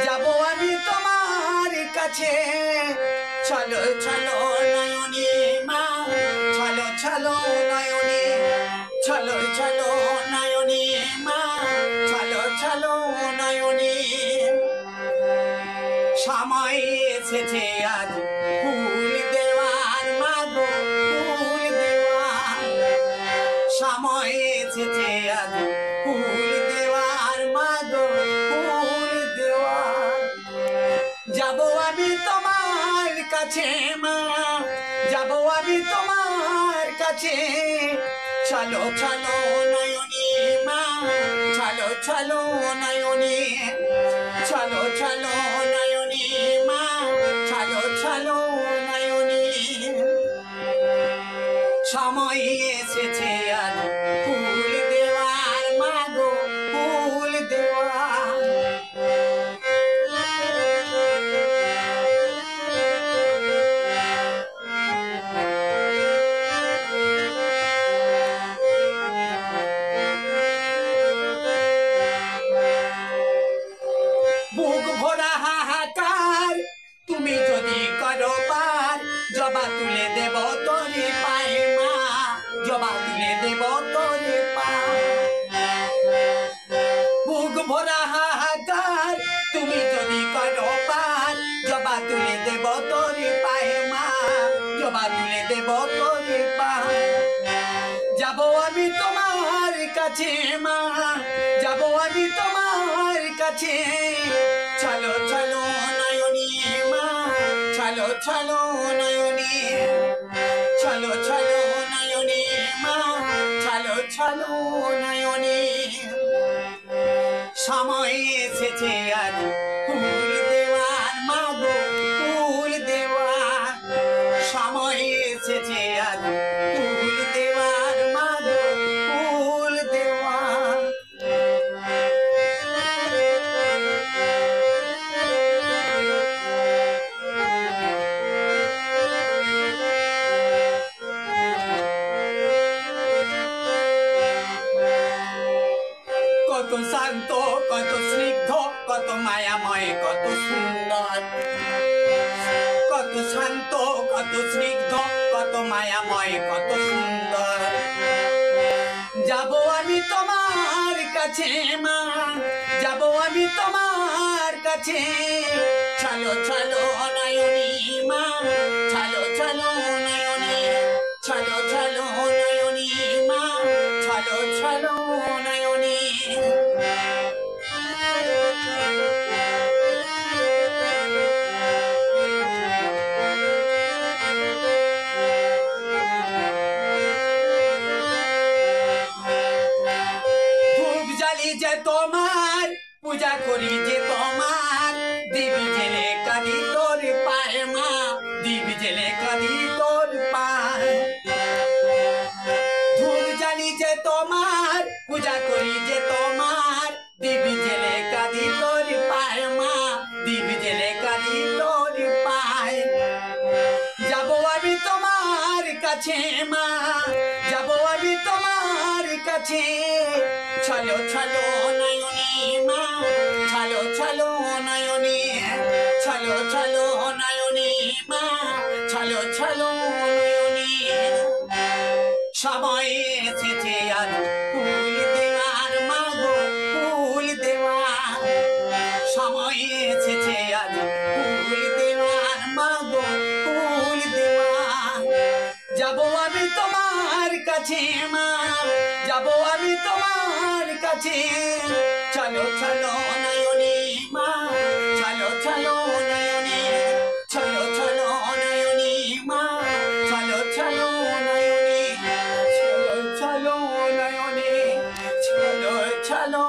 যাবো আমি তোমার কাছে। চলো চলো নয়নী মা, চলো চলো নয়নী, চলো চলো নয়নী মা, চলো চলো নয়নী। সময় এসেছে আজ ফুল দেওয়ার মাগো, ফুল দেওয়ার সময় এসেছে আজ ফুল দেওয়ার মাগো, ফুল দেওয়ার। যাবো আমি তোমার কাছে মা, যাবো আমি তোমার কাছে। চলো চলো নয়নী মা, চলো চলো নয়নী, চলো চলো নয়নী মা, চলো চলো নয়নী। সময় এসেছে আজ ফুল দেওয়ার মাগো, ফুল দেওয়ার। বুক ভরা হাহাকার তুমি যদি করো পার, জবা তুলে দেব তোরে পায়ে মা, জবা তুলে দেব তোরে পায়ে। বুক ভরা হাহাকার তুমি যদি করো পার, জবা তুলে দেব তোরে পায়ে মা, জবা তুলে দেব তোরে পায়ে। যাবো আমি তোমার কাছে মা, যাবো আমি তোমার কাছে। চলো চলো নয়নী মা, চলো চলো নয়নী, চলো চলো নয়নী মা, চলো চলো নয়নী। সময় এসেছে আজ ফুল দেওয়ার মাগো, ফুল দেওয়ার। সময় এসেছে আজ ফুল দেওয়ার মাগো, ফুল দেওয়ার। কত শান্ত, কত স্নিগ্ধ, কত মায়াময়, কত সুন্দর। কত শান্ত, কত স্নিগ্ধ, কত মায়াময়, কত সুন্দর। যাবো আমি তোমার কাছে মা, যাবো আমি তোমার কাছে। চলো চলো নয়নী মা, চলো চলো নয়নী, চলো চলো নয়নী মা, চলো চলো নয়নী। ধূপ জ্বালি যে তোমার, পূজা করি যে তোমার, দিবি জেলে কাঁদি তোর পায়ে মা, দিবি জেলে কাঁদি তোর পায়ে। ধূপ জ্বালি যে তোমার, পূজা করি যে তোমার, দিবি জেলে কাঁদি তোর পায়ে মা, দিবি জেলে কাঁদি তোর পায়ে। যাবো আমি তোমার কাছে মা, যাবো আমি তোমার কাছে। চলো চলো নয়নী মা, চলো চলো নয়নী, চলো চলো নয়নী মা, চলো চলো নয়নী। সময় এসেছে আজ ফুল দেওয়ার মাগো, ফুল দেওয়ার। সময় এসেছে আজ ফুল দেওয়ার মাগো, ফুল দেওয়ার। যাবো আমি তোমার কাছে মা, যাবো আমি তোমার কাছে। চলো চলো নয়নী মা, চলো চলো নয়নী, চলো চলো নয়নী মা, চলো চলো নয়নী, চলো চলো নয়নী, চলো চলো